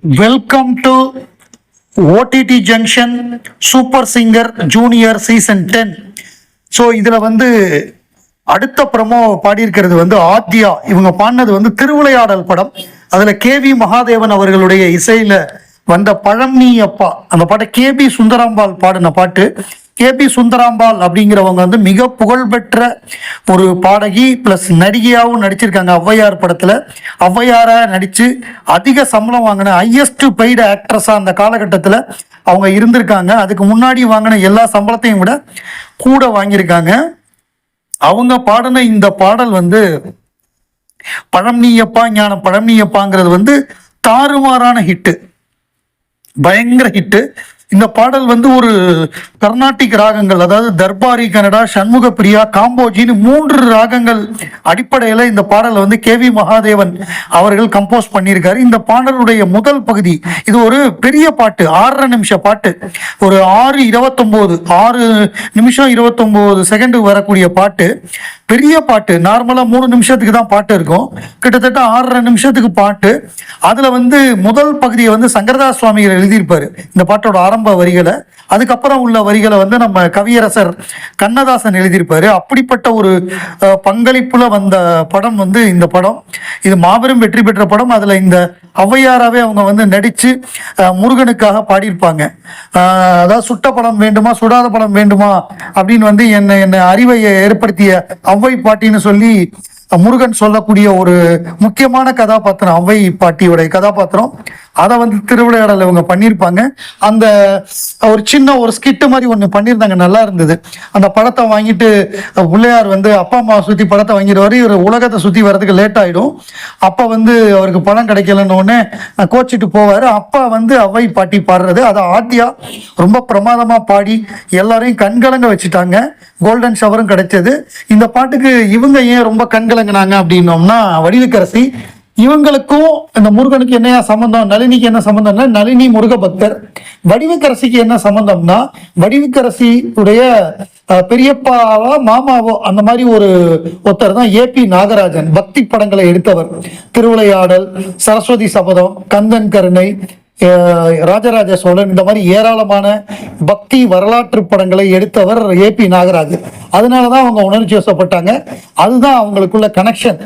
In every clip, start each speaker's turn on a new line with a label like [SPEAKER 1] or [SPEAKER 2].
[SPEAKER 1] Welcome to OTT junction super singer junior season 10. So இதில் அடுத்த promo பாடியிருக்கிறது Adhya. இவங்க பாடினது திருவிளையாடல் படம். அதில் கேவி மகாதேவன் அவர்களுடைய இசையில் வந்த பழம் அப்பா அந்த பாட்டை கேபி சுந்தராம்பாள் பாடின பாட்டு. கேபி சுந்தராம்பாள் அப்படிங்கிறவங்க மிக புகழ்பெற்ற ஒரு பாடகி ப்ளஸ் நடிகையாகவும் நடிச்சிருக்காங்க. ஔவையார் படத்தில் ஔவையாராக நடித்து அதிக சம்பளம் வாங்கின ஹையஸ்ட் பெய்டு ஆக்ட்ரஸாக அந்த காலகட்டத்தில் அவங்க இருந்திருக்காங்க. அதுக்கு முன்னாடி வாங்கின எல்லா சம்பளத்தையும் விட கூட வாங்கியிருக்காங்க. அவங்க பாடின இந்த பாடல் பழம் நீயப்பா ஞான பழம் நீயப்பாங்கிறது தாறுமாறான ஹிட்டு, பயங்கர ஹிட்டு. இந்த பாடல் ஒரு கர்நாடிக் ராகங்கள், அதாவது தர்பாரி கன்னடா, சண்முக பிரியா, காம்போஜின்னு 3 ராகங்கள் அடிப்படையில் இந்த பாடல் கேவி மகாதேவன் அவர்கள் கம்போஸ் பண்ணியிருக்காரு. இந்த பாடலுடைய முதல் பகுதி இது ஒரு பெரிய பாட்டு, 6.5 நிமிஷ பாட்டு, ஒரு 6 நிமிஷம் 29 செகண்ட் வரக்கூடிய பாட்டு. பெரிய பாட்டு. நார்மலாக 3 நிமிஷத்துக்கு தான் பாட்டு இருக்கும், கிட்டத்தட்ட 6.5 நிமிஷத்துக்கு பாட்டு. அதில் முதல் பகுதியை சங்கரதாஸ் சுவாமிகள் எழுதியிருப்பார் இந்த பாட்டோட ஆரம்ப வரிகளை. அதுக்கப்புறம் உள்ள வரிகளை நம்ம கவியரசர் கண்ணதாசன் எழுதியிருப்பாரு. அப்படிப்பட்ட ஒரு பங்களிப்புல வந்த படம் இந்த படம். இது மாபெரும் வெற்றி பெற்ற படம். அதுல இந்த ஔவையாராவே அவங்க நடிச்சு முருகனுக்காக பாடியிருப்பாங்க. அதாவது சுட்ட படம் வேண்டுமா சுடாத படம் வேண்டுமா அப்படின்னு என்னை அறிவை ஏற்படுத்திய ஔவை பாட்டின்னு சொல்லி முருகன் சொல்லக்கூடிய ஒரு முக்கியமான கதாபாத்திரம் ஔவை பாட்டியோடைய கதாபாத்திரம். அதை திருவிளையாடல இவங்க பண்ணியிருப்பாங்க. அந்த ஒரு சின்ன ஒரு ஸ்கிட்டு மாதிரி ஒன்று பண்ணியிருந்தாங்க, நல்லா இருந்தது. அந்த படத்தை வாங்கிட்டு பிள்ளையார் அப்பா அம்மா சுற்றி படத்தை வாங்கிடுவார். இவர் உலகத்தை சுற்றி வர்றதுக்கு லேட் ஆகிடும். அப்போ அவருக்கு பணம் கிடைக்கலன்னு ஒன்று கோச்சிட்டு போவார். அப்பா ஔவை பாட்டி பாடுறது அதை ஆத்யா ரொம்ப பிரமாதமாக பாடி எல்லாரையும் கண்கலங்க வச்சுட்டாங்க. கோல்டன் ஷவரும் கிடைச்சது. இந்த பாட்டுக்கு இவங்க ஏன் ரொம்ப கண்கலங்கினாங்க அப்படின்னோம்னா, வடிவுக்கரசி. இவங்களுக்கும் இந்த முருகனுக்கு என்னையா சம்பந்தம், நளினிக்கு என்ன சம்பந்தம்னா நளினி முருக பக்தர். வடிவுக்கரசிக்கு என்ன சம்பந்தம்னா வடிவுக்கரசி உடைய பெரியப்பாவோ மாமாவோ அந்த மாதிரி ஒருத்தர் தான் ஏபி நாகராஜன். பக்தி படங்களை எடுத்தவர். திருவிளையாடல், சரஸ்வதி சபதம், கந்தன் கருணை, ராஜராஜ சோழன், இந்த மாதிரி ஏராளமான பக்தி வரலாற்று படங்களை எடுத்தவர் ஏபி நாகராஜன். அதனாலதான் அவங்க உணர்ச்சி வசப்பட்டாங்க. அதுதான் அவங்களுக்குள்ள கனெக்ஷன்.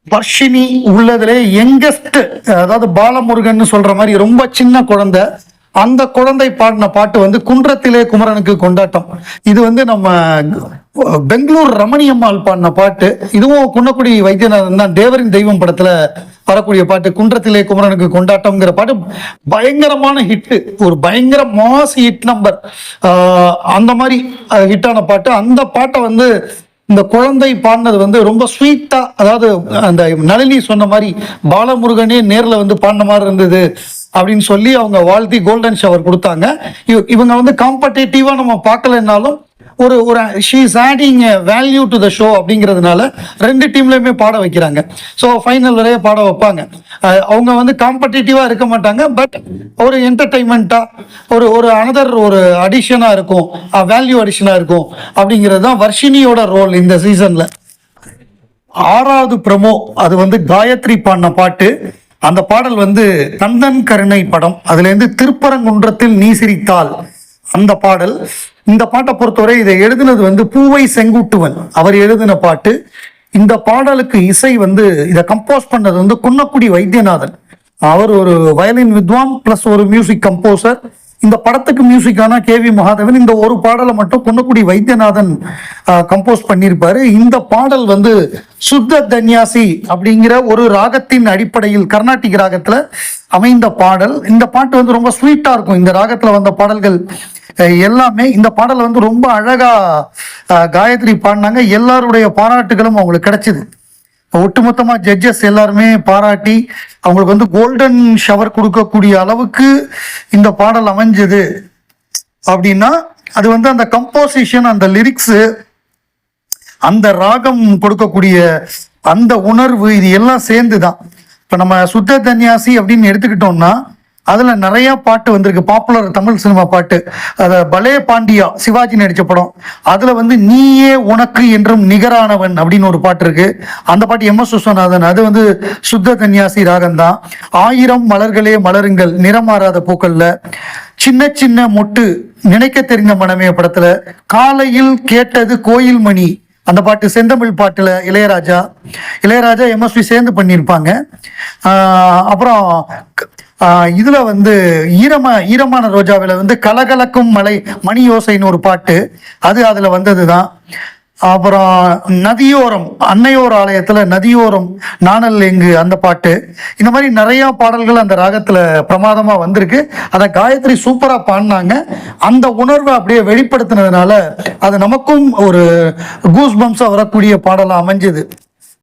[SPEAKER 1] வர்ஷினி உள்ளதுலே யங்கஸ்ட், அதாவது பாலமுருகன் சொல்ற மாதிரி ரொம்ப சின்ன குழந்தை. அந்த குழந்தை பாடின பாட்டு குன்றத்திலே குமரனுக்கு கொண்டாட்டம். இது நம்ம பெங்களூர் ரமணியம்மாள் பாடின பாட்டு. இதுவும் குன்னக்குடி வைத்தியநாதன் தான் தேவரின் தெய்வம் படத்துல வரக்கூடிய பாட்டு. குன்றத்திலே குமரனுக்கு கொண்டாட்டம்ங்கிற பாட்டு பயங்கரமான ஹிட்டு, ஒரு பயங்கர மாஸ் ஹிட் நம்பர். அந்த மாதிரி ஹிட்டான பாட்டு. அந்த பாட்டை இந்த குழந்தை பாடினது ரொம்ப ஸ்வீட்டா, அதாவது அந்த நளினி சொன்ன மாதிரி பாலமுருகனே நேர்ல பாடின மாதிரி இருந்தது அப்படின்னு சொல்லி அவங்க வாழ்த்தி கோல்டன் ஷவர் கொடுத்தாங்க. இவங்க காம்படேட்டிவா நம்ம பார்க்கலனாலும் ஒரு she is adding value to the show அப்படிங்கிறதுனால 2 டீம்லயுமே பாட வைக்கிறாங்க. ஸோ ஃபைனல் வரைய பாட வைப்பாங்க. அவங்க காம்படேட்டிவா இருக்க மாட்டாங்க, பட் ஒரு என்டர்டைன்மெண்டா ஒரு அனதர் ஒரு அடிஷனா இருக்கும், வேல்யூ அடிஷனா இருக்கும். அப்படிங்கிறது தான் வர்ஷினியோட ரோல் இந்த சீசன்ல. 6வது ப்ரமோ அது காயத்ரி பாடின பாட்டு. அந்த பாடல் கந்தன் கருணை படம். அதுல திருப்பரங்குன்றத்தில் நீ சிரித்தால் அந்த பாடல். இந்த பாட்டை பொறுத்தவரை இதை எழுதினது பூவை செங்குட்டுவன், அவர் எழுதின பாட்டு. இந்த பாடலுக்கு இசை இதை கம்போஸ் பண்ணது குன்னக்குடி வைத்தியநாதன். அவர் ஒரு வயலின் வித்வான் பிளஸ் ஒரு மியூசிக் கம்போசர். இந்த படத்துக்கு மியூசிக்கான கேவி மகாதேவன். இந்த ஒரு பாடலை மட்டும் குன்னக்குடி வைத்தியநாதன் கம்போஸ் பண்ணியிருப்பாரு. இந்த பாடல் சுத்த தன்யாசி அப்படிங்கிற ஒரு ராகத்தின் அடிப்படையில் கர்நாடிக் ராகத்துல அமைந்த பாடல். இந்த பாட்டு ரொம்ப ஸ்வீட்டா இருக்கும். இந்த ராகத்துல வந்த பாடல்கள் எல்லாமே. இந்த பாடல் ரொம்ப அழகா காயத்ரி பாடினாங்க. எல்லாருடைய பாராட்டுகளும் அவங்களுக்கு கிடைச்சிது. ஒட்டுமொத்தமா ஜட்ஜஸ் எல்லாருமே பாராட்டி அவங்களுக்கு கோல்டன் ஷவர் கொடுக்கக்கூடிய அளவுக்கு இந்த பாடல் அமைஞ்சது. அப்படின்னா அது அந்த கம்போசிஷன், அந்த லிரிக்ஸ், அந்த ராகம் கொடுக்கக்கூடிய அந்த உணர்வு, இது எல்லாம் சேர்ந்துதான். இப்ப நம்ம சுத்த தன்யாசி அப்படின்னு எடுத்துக்கிட்டோம்னா அதில் நிறைய பாட்டு வந்திருக்கு, பாப்புலர் தமிழ் சினிமா பாட்டு. அதை பலே பாண்டியா சிவாஜி நடித்த படம், அதில் வந்து நீயே உனக்கு என்றும் நிகரானவன் அப்படின்னு ஒரு பாட்டு இருக்கு. அந்த பாட்டு எம்.எஸ். விஸ்வநாதன், அது வந்து சுத்த தன்யாசி ராகம்தான். ஆயிரம் மலர்களே மலருங்கள் நிறமாறாத பூக்கள்ல, சின்ன சின்ன மொட்டு நினைக்க தெரிந்த மனமே படத்துல, காலையில் கேட்டது கோயில் மணி அந்த பாட்டு செந்தமிழ் பாட்டுல இளையராஜா எம்எஸ்வி சேர்ந்து பண்ணியிருப்பாங்க. அப்புறம் இதுல வந்து ஈரமான ரோஜாவில் வந்து கலகலக்கும் மலை மணி யோசைன்னு ஒரு பாட்டு, அது அதுல வந்ததுதான். அப்புறம் நதியோரம், அன்னையோர் ஆலயத்துல நதியோரம் நாணல் எங்கு அந்த பாட்டு. இந்த மாதிரி நிறைய பாடல்கள் அந்த ராகத்துல பிரமாதமா வந்திருக்கு. அதை காயத்ரி சூப்பரா பாடினாங்க. அந்த உணர்வை அப்படியே வெளிப்படுத்தினதுனால அது நமக்கும் ஒரு கூஸ் பம்ஸா வரக்கூடிய பாடலா அமைஞ்சது.